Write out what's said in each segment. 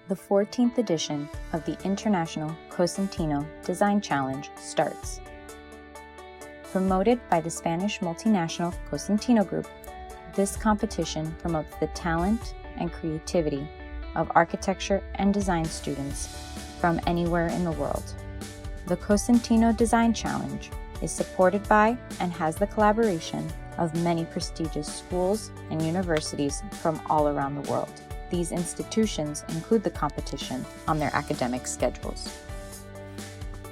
The 14th edition of the International Cosentino Design Challenge starts. Promoted by the Spanish multinational Cosentino Group, this competition promotes the talent and creativity of architecture and design students from anywhere in the world. The Cosentino Design Challenge is supported by and has the collaboration of many prestigious schools and universities from all around the world. These institutions include the competition on their academic schedules.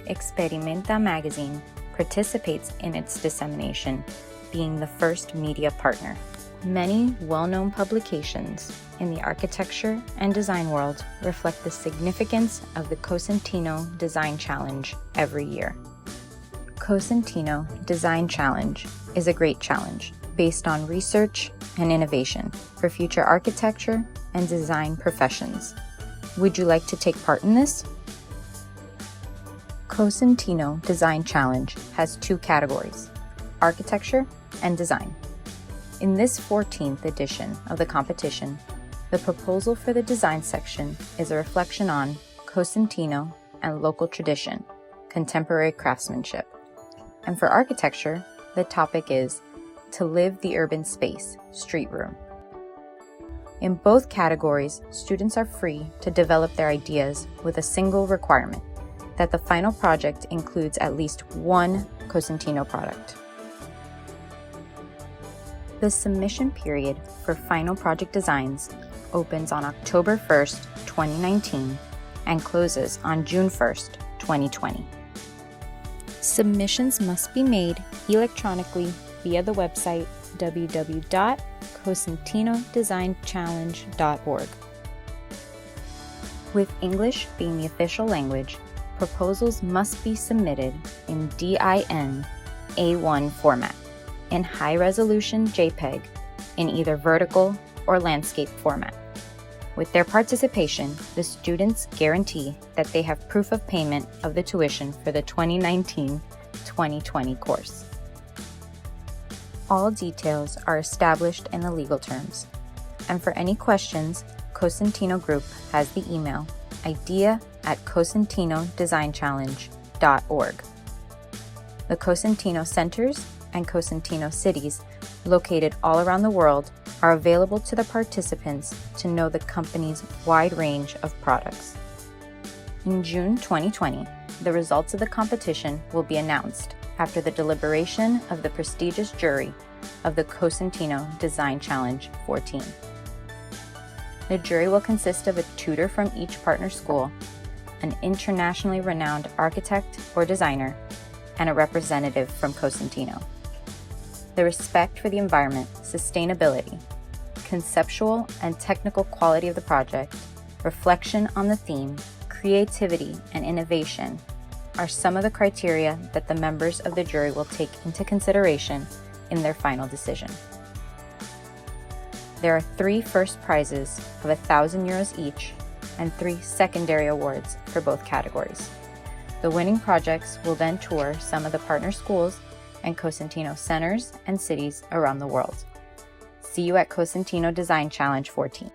Experimenta magazine participates in its dissemination, being the first media partner. Many well-known publications in the architecture and design world reflect the significance of the Cosentino Design Challenge every year. Cosentino Design Challenge is a great challenge based on research and innovation for future architecture and design professions. Would you like to take part in this? Cosentino Design Challenge has two categories, architecture and design. In this 14th edition of the competition, the proposal for the design section is a reflection on Cosentino and local tradition, contemporary craftsmanship. And for architecture, the topic is to live the urban space, street room. In both categories, students are free to develop their ideas with a single requirement, that the final project includes at least one Cosentino product. The submission period for final project designs opens on October 1st, 2019 and closes on June 1st, 2020. Submissions must be made electronically via the website www.cosentinodesignchallenge.org. With English being the official language, proposals must be submitted in DIN A1 format, in high-resolution JPEG, in either vertical or landscape format. With their participation, the students guarantee that they have proof of payment of the tuition for the 2019-2020 course. All details are established in the legal terms, and for any questions, Cosentino Group has the email idea@cosentinodesignchallenge.org. The Cosentino Centers and Cosentino Cities, located all around the world, are available to the participants to know the company's wide range of products. In June 2020, the results of the competition will be announced after the deliberation of the prestigious jury of the Cosentino Design Challenge 14. The jury will consist of a tutor from each partner school, an internationally renowned architect or designer, and a representative from Cosentino. The respect for the environment, sustainability, conceptual and technical quality of the project, reflection on the theme, creativity, and innovation are some of the criteria that the members of the jury will take into consideration in their final decision. There are 3 first prizes of €1,000 each and 3 secondary awards for both categories. The winning projects will then tour some of the partner schools and Cosentino centers and cities around the world. See you at Cosentino Design Challenge 14.